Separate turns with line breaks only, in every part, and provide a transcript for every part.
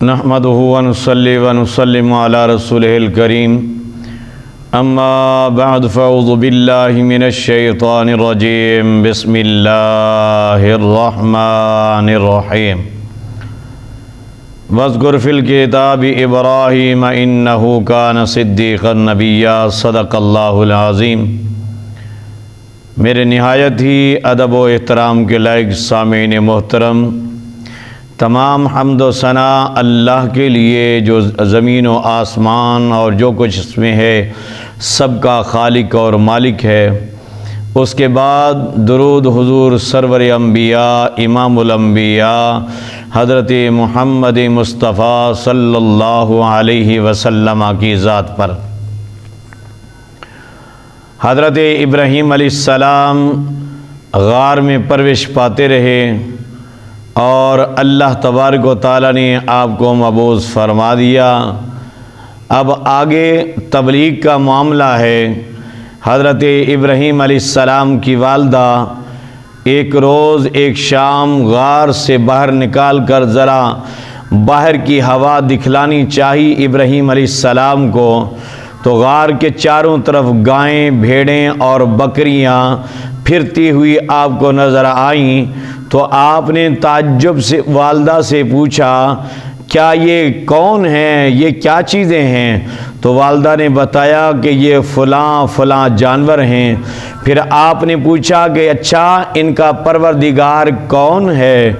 نحمده ونصلي ونسلم على رسوله الكريم اما بعد فاعوذ بالله من الشيطان الرجيم بسم الله الرحمن الرحيم واذكر في الكتاب ابراهيم انه كان صديقا نبيا صدق اللہ العظیم۔ میرے نہایت ہی ادب و احترام کے لائق سامعین محترم، تمام حمد و ثنا اللہ کے لیے جو زمین و آسمان اور جو کچھ اس میں ہے سب کا خالق اور مالک ہے۔ اس کے بعد درود حضور سرور انبیاء امام الانبیاء حضرت محمد مصطفیٰ صلی اللہ علیہ وسلم کی ذات پر۔ حضرت ابراہیم علیہ السلام غار میں پرورش پاتے رہے اور اللہ تبارک و تعالیٰ نے آپ کو مبعوث فرما دیا۔ اب آگے تبلیغ کا معاملہ ہے۔ حضرت ابراہیم علیہ السلام کی والدہ ایک روز ایک شام غار سے باہر نکال کر ذرا باہر کی ہوا دکھلانی چاہی ابراہیم علیہ السلام کو، تو غار کے چاروں طرف گائیں، بھیڑیں اور بکریاں پھرتی ہوئی آپ کو نظر آئیں، تو آپ نے تعجب سے والدہ سے پوچھا کیا یہ کون ہیں، یہ کیا چیزیں ہیں؟ تو والدہ نے بتایا کہ یہ فلاں فلاں جانور ہیں۔ پھر آپ نے پوچھا کہ اچھا ان کا پروردگار کون ہے؟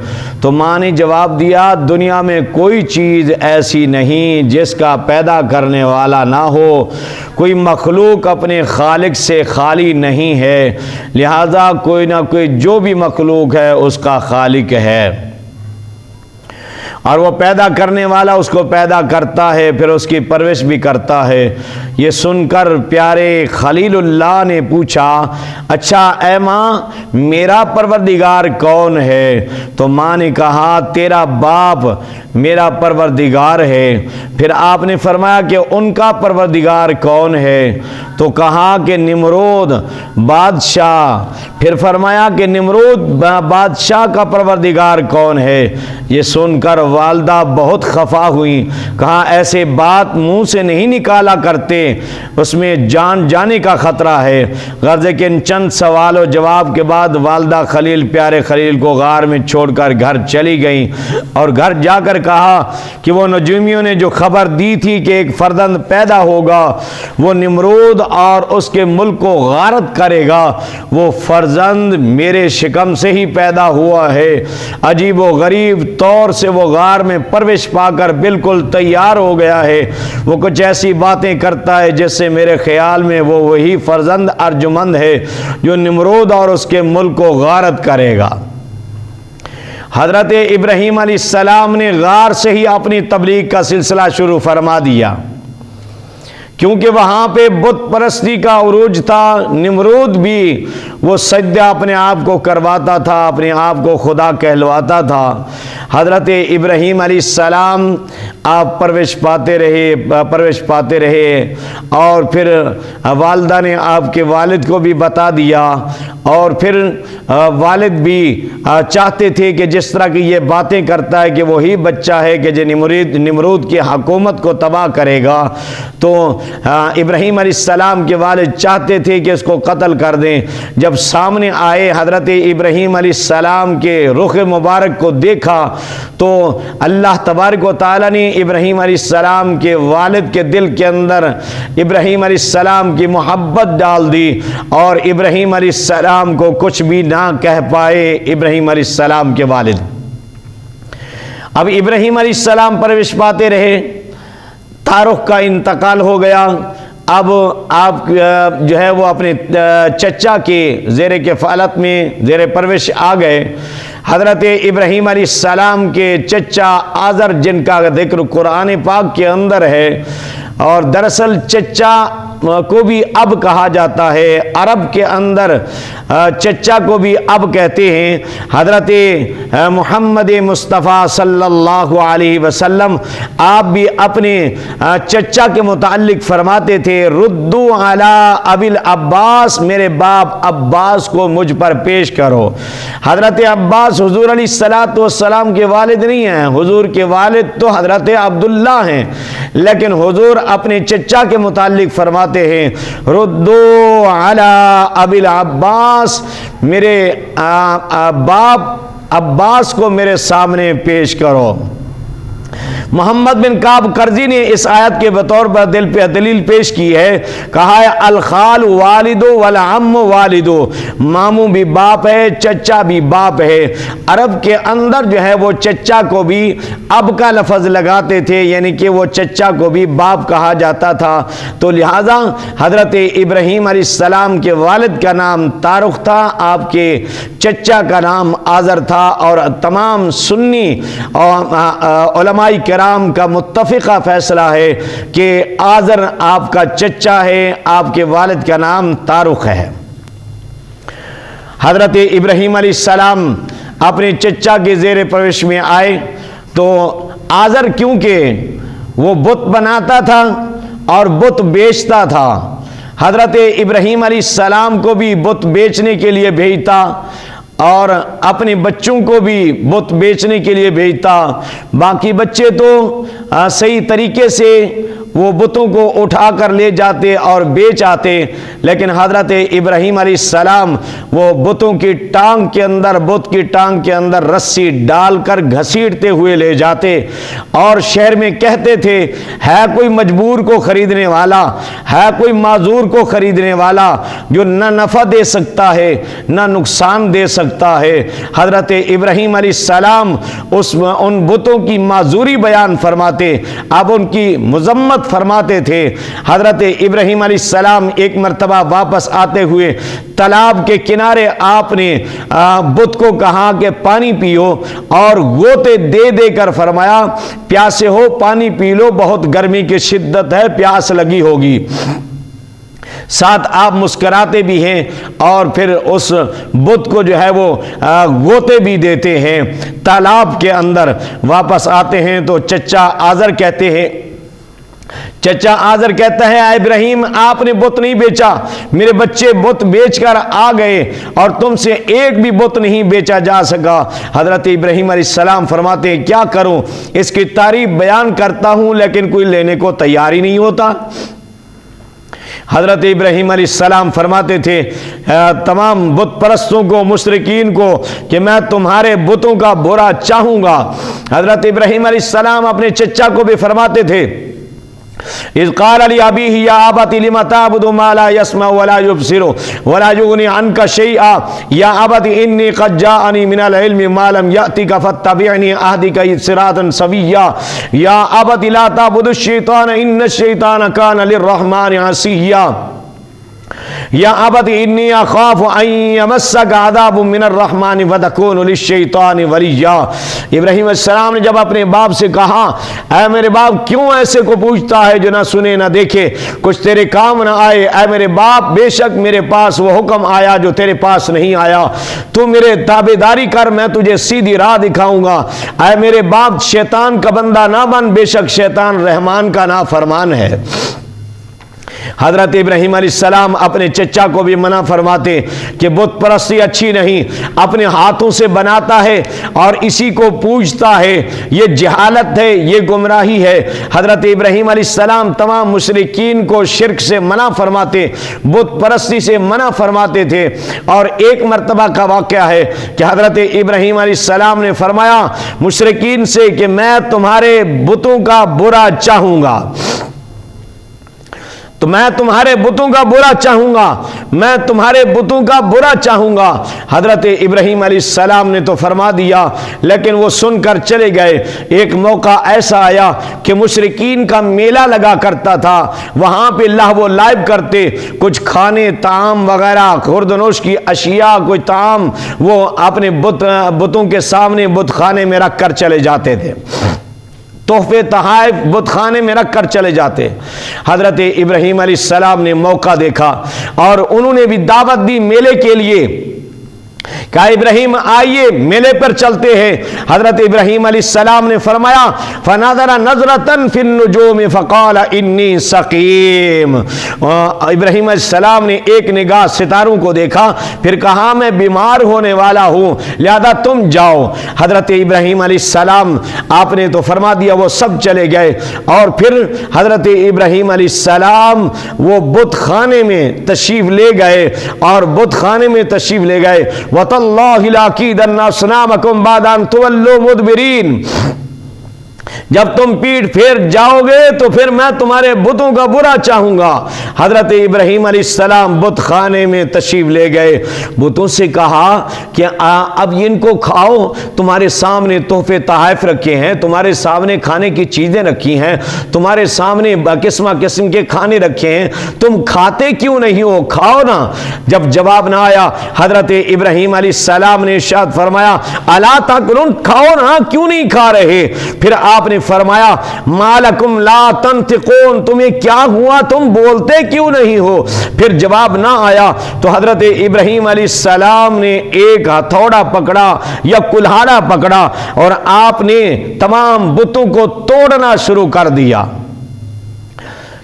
تو ماں نے جواب دیا دنیا میں کوئی چیز ایسی نہیں جس کا پیدا کرنے والا نہ ہو، کوئی مخلوق اپنے خالق سے خالی نہیں ہے، لہذا کوئی نہ کوئی جو بھی مخلوق ہے اس کا خالق ہے، اور وہ پیدا کرنے والا اس کو پیدا کرتا ہے، پھر اس کی پرورش بھی کرتا ہے۔ یہ سن کر پیارے خلیل اللہ نے پوچھا اچھا اے ماں میرا پروردگار کون ہے؟ تو ماں نے کہا تیرا باپ میرا پروردگار ہے۔ پھر آپ نے فرمایا کہ ان کا پروردگار کون ہے؟ تو کہا کہ نمرود بادشاہ۔ پھر فرمایا کہ نمرود بادشاہ کا پروردگار کون ہے؟ یہ سن کر والدہ بہت خفا ہوئی، کہا ایسے بات منہ سے نہیں نکالا کرتے، اس میں جان جانے کا خطرہ ہے۔ غرض کہ چند سوال و جواب کے بعد والدہ خلیل پیارے خلیل کو غار میں چھوڑ کر گھر چلی گئیں، اور گھر جا کر کہا کہ وہ نجومیوں نے جو خبر دی تھی کہ ایک فرزند پیدا ہوگا، وہ نمرود اور اس کے ملک کو غارت کرے گا، وہ فرزند میرے شکم سے ہی پیدا ہوا ہے۔ عجیب و غریب طور سے وہ غار میں پرورش پا کر بالکل تیار ہو گیا ہے، وہ کچھ ایسی باتیں کرتا ہے جس سے میرے خیال میں وہ وہی فرزند ارجمند ہے جو نمرود اور اس کے ملک کو غارت کرے گا۔ حضرت ابراہیم علیہ السلام نے غار سے ہی اپنی تبلیغ کا سلسلہ شروع فرما دیا، کیونکہ وہاں پہ بت پرستی کا عروج تھا۔ نمرود بھی وہ سجدہ اپنے آپ کو کرواتا تھا، اپنے آپ کو خدا کہلواتا تھا۔ حضرت ابراہیم علیہ السلام آپ پرورش پاتے رہے اور پھر والدہ نے آپ کے والد کو بھی بتا دیا، اور پھر والد بھی چاہتے تھے کہ جس طرح کی یہ باتیں کرتا ہے کہ وہی بچہ ہے کہ جو نمرود کی حکومت کو تباہ کرے گا، تو ابراہیم علیہ السلام کے والد چاہتے تھے کہ اس کو قتل کر دیں۔ جب سامنے آئے حضرت ابراہیم علیہ السلام کے رخ مبارک کو دیکھا تو اللہ تبارک و تعالیٰ نے ابراہیم علیہ السلام کے والد کے دل کے اندر ابراہیم علیہ السلام کی محبت ڈال دی، اور ابراہیم علیہ السلام کو کچھ بھی نہ کہہ پائے ابراہیم علیہ السلام کے والد۔ اب ابراہیم علیہ السلام پرورش پاتے رہے، تارخ کا انتقال ہو گیا۔ اب آپ جو ہے وہ اپنے چچا کے زیر کفالت میں زیر پرورش آ گئے۔ حضرت ابراہیم علیہ السلام کے چچا آزر جن کا ذکر قرآن پاک کے اندر ہے، اور دراصل چچا کو بھی اب کہا جاتا ہے، عرب کے اندر چچا کو بھی اب کہتے ہیں۔ حضرت محمد مصطفیٰ صلی اللہ علیہ وسلم آپ بھی اپنے چچا کے متعلق فرماتے تھے، ردو علی ابی العباس، میرے باپ عباس کو مجھ پر پیش کرو۔ حضرت عباس حضور علیہ السلام کے والد نہیں ہیں، حضور کے والد تو حضرت عبداللہ ہیں، لیکن حضور اپنے چچا کے متعلق فرماتے ہیں، ردو علی ابی العباس، میرے باپ عباس کو میرے سامنے پیش کرو۔ محمد بن کعب قرظی نے اس آیت کے بطور پر دلیل پیش کی ہے، کہا ہے الخال والد والعم والد، ماموں بھی باپ ہے، چچا بھی باپ ہے۔ عرب کے اندر جو ہے وہ چچا کو بھی اب کا لفظ لگاتے تھے، یعنی کہ وہ چچا کو بھی باپ کہا جاتا تھا، تو لہٰذا حضرت ابراہیم علیہ السلام کے والد کا نام تارخ تھا، آپ کے چچا کا نام آزر تھا، اور تمام سنی علماء کرام کا متفقہ فیصلہ ہے کہ آزر آپ کا چچا ہے، آپ کے والد کا نام تارخ ہے۔ حضرت ابراہیم علیہ السلام اپنے چچا کے زیر پرورش میں آئے تو آزر کیونکہ وہ بت بناتا تھا اور بت بیچتا تھا، حضرت ابراہیم علیہ السلام کو بھی بت بیچنے کے لیے بھیجتا اور اپنے بچوں کو بھی بت بیچنے کے لیے بھیجتا۔ باقی بچے تو صحیح طریقے سے وہ بتوں کو اٹھا کر لے جاتے اور بیچ آتے، لیکن حضرت ابراہیم علیہ السلام وہ بتوں کی ٹانگ کے اندر، بت کی ٹانگ کے اندر رسی ڈال کر گھسیٹتے ہوئے لے جاتے اور شہر میں کہتے تھے، ہے کوئی مجبور کو خریدنے والا، ہے کوئی معذور کو خریدنے والا جو نہ نفع دے سکتا ہے نہ نقصان دے سکتا ہے۔ حضرت ابراہیم علیہ السلام ان بتوں کی معذوری بیان فرماتے، اب ان کی مذمت فرماتے تھے۔ حضرت ابراہیم علیہ السلام ایک مرتبہ واپس آتے ہوئے تالاب کے کنارے آپ نے بت کو کہا کہ پانی پیو، اور غوطے دے دے کر فرمایا، پیاسے ہو پانی پی لو، بہت گرمی کی شدت ہے، پیاس لگی ہوگی۔ ساتھ آپ مسکراتے بھی ہیں اور پھر اس بت کو جو ہے وہ غوطے بھی دیتے ہیں۔ تالاب کے اندر واپس آتے ہیں تو چچا آزر کہتے ہیں، چچا آزر کہتا ہے، اے ابراہیم آپ نے بت نہیں بیچا، میرے بچے بت بیچ کر آ گئے اور تم سے ایک بھی بت نہیں بیچا جا سکا۔ حضرت ابراہیم علیہ السلام فرماتے ہیں، کیا کروں، اس کی تعریف بیان کرتا ہوں لیکن کوئی لینے کو تیار ہی نہیں ہوتا۔ حضرت ابراہیم علیہ السلام فرماتے تھے تمام بت پرستوں کو، مشرکین کو، کہ میں تمہارے بتوں کا برا چاہوں گا۔ حضرت ابراہیم علیہ السلام اپنے چچا کو بھی فرماتے تھے، اذ قال لأبيه يا أبت لم تعبد ما لا يسمع ولا يبصر ولا يغني عنك شيئا يا أبت إني قد جاءني من العلم ما لم يأتك فاتبعني أهدك صراطا سويا يا أبت لا تعبد الشيطان إن الشيطان كان للرحمن عصيا یا ابت انی اخاف ان یمسک عذاب من الرحمن فتکون للشیطان ولیا۔ ابراہیم علیہ السلام نے جب اپنے باپ سے کہا، اے میرے باپ کیوں ایسے کو پوچھتا ہے جو نہ سنے نہ دیکھے، کچھ تیرے کام نہ آئے، اے میرے باپ بے شک میرے پاس وہ حکم آیا جو تیرے پاس نہیں آیا، تو میرے تابعداری کر، میں تجھے سیدھی راہ دکھاؤں گا۔ اے میرے باپ شیطان کا بندہ نہ بن، بے شک شیطان رحمان کا نافرمان ہے۔ حضرت ابراہیم علیہ السلام اپنے چچا کو بھی منع فرماتے کہ بت پرستی اچھی نہیں، اپنے ہاتھوں سے بناتا ہے اور اسی کو پوجتا ہے، یہ جہالت ہے، یہ گمراہی ہے۔ حضرت ابراہیم علیہ السلام تمام مشرکین کو شرک سے منع فرماتے، بت پرستی سے منع فرماتے تھے۔ اور ایک مرتبہ کا واقعہ ہے کہ حضرت ابراہیم علیہ السلام نے فرمایا مشرکین سے کہ میں تمہارے بتوں کا برا چاہوں گا، تو میں تمہارے بتوں کا برا چاہوں گا، میں تمہارے بتوں کا برا چاہوں گا۔ حضرت ابراہیم علیہ السلام نے تو فرما دیا، لیکن وہ سن کر چلے گئے۔ ایک موقع ایسا آیا کہ مشرکین کا میلہ لگا کرتا تھا، وہاں پہ لہو و لعب کرتے، کچھ کھانے طعام وغیرہ خوردنوش کی اشیاء، کوئی طعام وہ اپنے بتوں کے سامنے بت خانے میں رکھ کر چلے جاتے تھے۔ تحفے تحائف بت خانے میں رکھ کر چلے جاتے۔ حضرت ابراہیم علیہ السلام نے موقع دیکھا اور انہوں نے بھی دعوت دی میلے کے لیے، کہا ابراہیم آئیے میلے پر چلتے ہیں۔ حضرت ابراہیم علیہ السلام نے فرمایا فنظر نظرۃ فی النجوم فقال انی سقیم، ابراہیم علیہ السلام نے ایک نگاہ ستاروں کو دیکھا، پھر کہا میں بیمار ہونے والا ہوں لہذا تم جاؤ۔ حضرت ابراہیم علیہ السلام آپ نے تو فرما دیا، وہ سب چلے گئے اور پھر حضرت ابراہیم علیہ السلام وہ بت خانے میں تشریف لے گئے اور بت خانے میں تشریف لے گئے۔ وَتَاللَّهِ لَأَكِيدَنَّ أَصْنَامَكُمْ بَعْدَ أَن تُوَلُّوا مُدْبِرِينَ، جب تم پیٹ پھیر جاؤ گے تو پھر میں تمہارے بتوں کا برا چاہوں گا۔ حضرت ابراہیم علیہ السلام بت خانے میں تشریف لے گئے، بتوں سے کہا کہ اب ان کو کھاؤ، تمہارے سامنے تحفے تحائف رکھے ہیں، تمہارے سامنے کھانے کی چیزیں رکھی ہیں، تمہارے سامنے قسم قسم کے کھانے رکھے ہیں، تم کھاتے کیوں نہیں ہو؟ کھاؤ نا۔ جب جواب نہ آیا حضرت ابراہیم علیہ السلام نے ارشاد فرمایا الا تاکلون، کھاؤ نا، کیوں نہیں کھا رہے؟ پھر آپ نے فرمایا مالکم لا تنطقون، تمہیں کیا ہوا، تم بولتے کیوں نہیں ہو؟ پھر جواب نہ آیا تو حضرت ابراہیم علیہ السلام نے ایک ہتھوڑا پکڑا یا کلہاڑا پکڑا اور آپ نے تمام بتوں کو توڑنا شروع کر دیا۔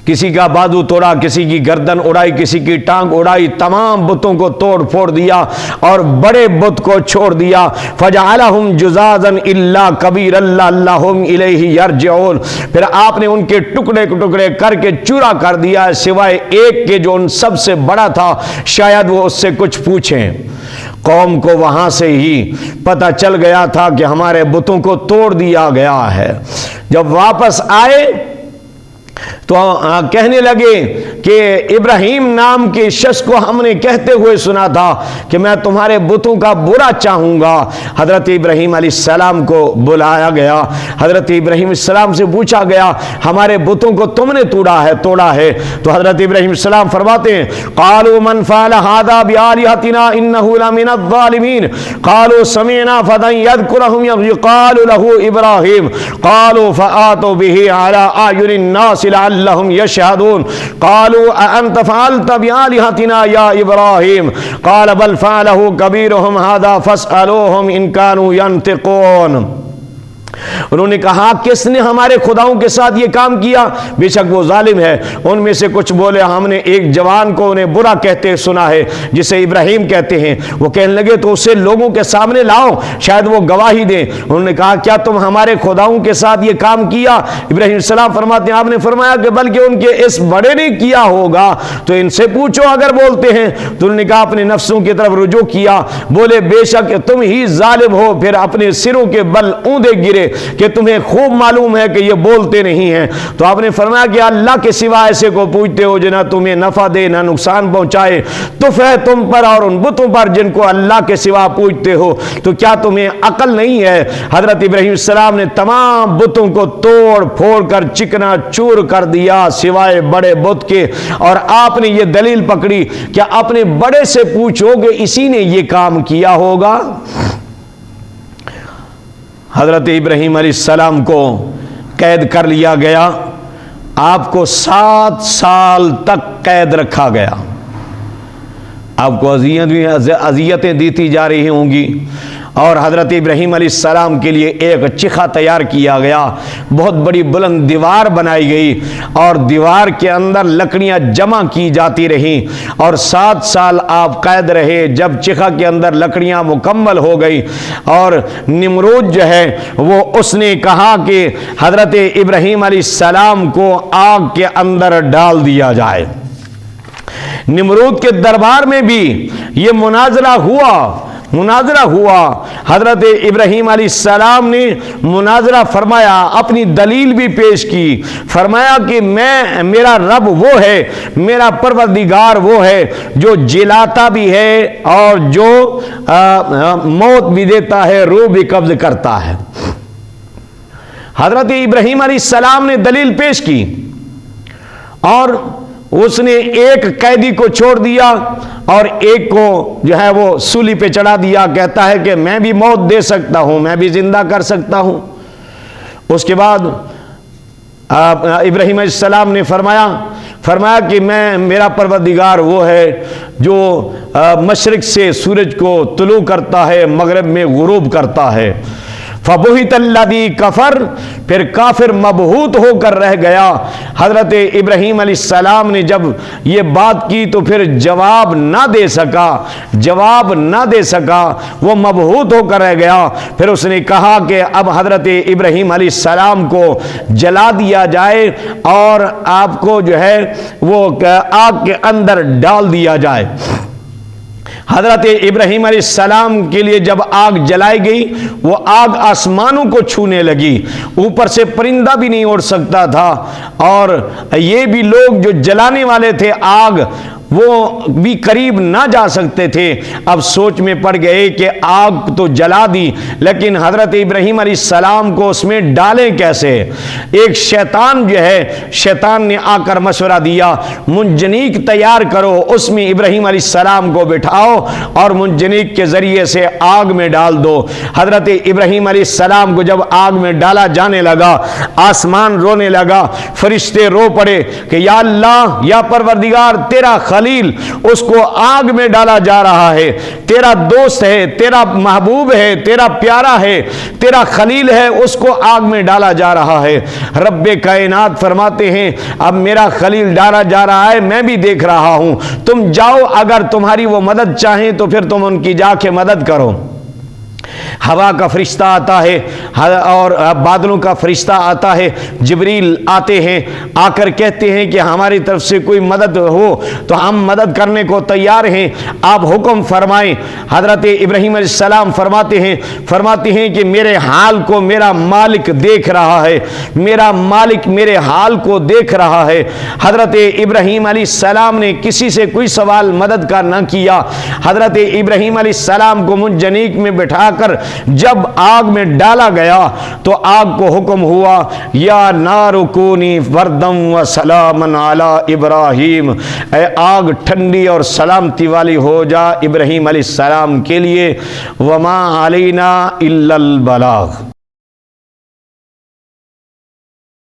کسی کا بازو توڑا، کسی کی گردن اڑائی، کسی کی ٹانگ اڑائی، تمام بتوں کو توڑ پھوڑ دیا اور بڑے بت کو چھوڑ دیا۔ فجعلہم جزازا الا کبیرا لعلہم الیہ یرجعون، پھر آپ نے ان کے ٹکڑے ٹکڑے کر کے چورا کر دیا سوائے ایک کے جو ان سب سے بڑا تھا، شاید وہ اس سے کچھ پوچھیں۔ قوم کو وہاں سے ہی پتہ چل گیا تھا کہ ہمارے بتوں کو توڑ دیا گیا ہے۔ جب واپس آئے تو کہنے لگے کہ ابراہیم نام کے شخص کو ہم نے کہتے ہوئے سنا تھا کہ میں تمہارے بتوں کا برا چاہوں گا۔ حضرت ابراہیم علیہ السلام کو بلایا گیا، حضرت ابراہیم علیہ السلام سے پوچھا گیا ہمارے بتوں کو تم نے توڑا ہے؟ تو حضرت ابراہیم علیہ السلام فرماتے ہیں قالوا من فعل هذا بآلهتنا انه لمن الظالمین قالوا سمعنا فتى يذكرهم يقال له ابراہیم قالوا فآتوا به على اعين الناس لعلهم يشهدون قالوا أأنت فعلت بآلهتنا يا إبراهيم قال بل فعله كبيرهم هذا فاسألوهم إن كانوا ينطقون۔ انہوں نے کہا کس نے ہمارے خداؤں کے ساتھ یہ کام کیا؟ بے شک وہ ظالم ہے۔ ان میں سے کچھ بولے ہم نے ایک جوان کو انہیں برا کہتے سنا ہے جسے ابراہیم کہتے ہیں، وہ کہنے لگے تو اسے لوگوں کے سامنے لاؤ شاید وہ گواہی دیں۔ انہوں نے کہا کیا تم ہمارے خداؤں کے ساتھ یہ کام کیا؟ ابراہیم علیہ السلام فرماتے ہیں آپ نے فرمایا کہ بلکہ ان کے اس بڑے نے کیا ہوگا تو ان سے پوچھو اگر بولتے ہیں۔ تو انہوں نے کہا اپنے نفسوں کی طرف رجوع کیا، بولے بے شک تم ہی ظالم ہو، پھر اپنے سروں کے بل اوندے گرے کہ تمہیں خوب معلوم ہے کہ یہ بولتے نہیں ہیں۔ تو آپ نے فرمایا کہ اللہ کے سوا ایسے کو پوچھتے ہو جو نہ تمہیں نفع دے نہ نقصان پہنچائے، تو ہے تم پر اور ان بتوں پر جن کو اللہ کے سوا پوچھتے ہو، تو کیا تمہیں عقل نہیں ہے؟ حضرت ابراہیم السلام نے تمام بتوں کو توڑ پھوڑ کر چکنا چور کر دیا سوائے بڑے بت کے، اور آپ نے یہ دلیل پکڑی کہ اپنے بڑے سے پوچھو کہ اسی نے یہ کام کیا ہوگا۔ حضرت ابراہیم علیہ السلام کو قید کر لیا گیا، آپ کو 7 سال تک قید رکھا گیا، آپ کو اذیتیں دیتی جا رہی ہوں گی، اور حضرت ابراہیم علیہ السلام کے لیے ایک چکھا تیار کیا گیا، بہت بڑی بلند دیوار بنائی گئی اور دیوار کے اندر لکڑیاں جمع کی جاتی رہیں، اور 7 سال آپ قید رہے۔ جب چکھا کے اندر لکڑیاں مکمل ہو گئی اور نمرود جو ہے وہ اس نے کہا کہ حضرت ابراہیم علیہ السلام کو آگ کے اندر ڈال دیا جائے۔ نمرود کے دربار میں بھی یہ مناظرہ ہوا، حضرت ابراہیم علیہ السلام نے مناظرہ فرمایا، اپنی دلیل بھی پیش کی، فرمایا کہ میرا رب وہ ہے، میرا پروردگار وہ ہے جو جلاتا بھی ہے اور جو موت بھی دیتا ہے، روح بھی قبض کرتا ہے۔ حضرت ابراہیم علیہ السلام نے دلیل پیش کی اور اس نے ایک قیدی کو چھوڑ دیا اور ایک کو جو ہے وہ سولی پہ چڑھا دیا، کہتا ہے کہ میں بھی موت دے سکتا ہوں، میں بھی زندہ کر سکتا ہوں۔ اس کے بعد ابراہیم علیہ السلام نے فرمایا کہ میرا پروردگار وہ ہے جو مشرق سے سورج کو طلوع کرتا ہے، مغرب میں غروب کرتا ہے۔ فَبُهِتَ الَّذِي كَفَرَ، پھر کافر مبہوت ہو کر رہ گیا۔ حضرت ابراہیم علیہ السلام نے جب یہ بات کی تو پھر جواب نہ دے سکا، وہ مبہوت ہو کر رہ گیا۔ پھر اس نے کہا کہ اب حضرت ابراہیم علیہ السلام کو جلا دیا جائے اور آپ کو جو ہے وہ آگ کے اندر ڈال دیا جائے۔ حضرت ابراہیم علیہ السلام کے لیے جب آگ جلائی گئی، وہ آگ آسمانوں کو چھونے لگی، اوپر سے پرندہ بھی نہیں اڑ سکتا تھا، اور یہ بھی لوگ جو جلانے والے تھے آگ، وہ بھی قریب نہ جا سکتے تھے۔ اب سوچ میں پڑ گئے کہ آگ تو جلا دی، لیکن حضرت ابراہیم علیہ السلام کو اس میں ڈالیں کیسے؟ ایک شیطان نے آ کر مشورہ دیا، منجنیق تیار کرو، اس میں ابراہیم علیہ السلام کو بٹھاؤ اور منجنیق کے ذریعے سے آگ میں ڈال دو۔ حضرت ابراہیم علیہ السلام کو جب آگ میں ڈالا جانے لگا، آسمان رونے لگا، فرشتے رو پڑے کہ یا اللہ، یا پروردگار، تیرا خلیل، اس کو آگ میں ڈالا جا رہا ہے، تیرا دوست ہے، تیرا محبوب ہے، تیرا پیارا ہے، تیرا خلیل ہے، اس کو آگ میں ڈالا جا رہا ہے۔ رب کائنات فرماتے ہیں اب میرا خلیل ڈالا جا رہا ہے، میں بھی دیکھ رہا ہوں، تم جاؤ، اگر تمہاری وہ مدد چاہیں تو پھر تم ان کی جا کے مدد کرو۔ ہوا کا فرشتہ آتا ہے اور بادلوں کا فرشتہ آتا ہے، جبریل آتے ہیں، آ کر کہتے ہیں کہ ہماری طرف سے کوئی مدد ہو تو ہم مدد کرنے کو تیار ہیں، آپ حکم فرمائیں۔ حضرت ابراہیم علیہ السلام فرماتے ہیں کہ میرے حال کو میرا مالک دیکھ رہا ہے، میرا مالک میرے حال کو دیکھ رہا ہے۔ حضرت ابراہیم علیہ السلام نے کسی سے کوئی سوال مدد کا نہ کیا۔ حضرت ابراہیم علیہ السلام کو منجنیق میں بٹھا کر جب آگ میں ڈالا گیا تو آگ کو حکم ہوا، یا نار کونی بردم و سلام علی ابراہیم، اے آگ ٹھنڈی اور سلامتی والی ہو جا ابراہیم علیہ السلام کے لیے، وما علینا الا البلاغ۔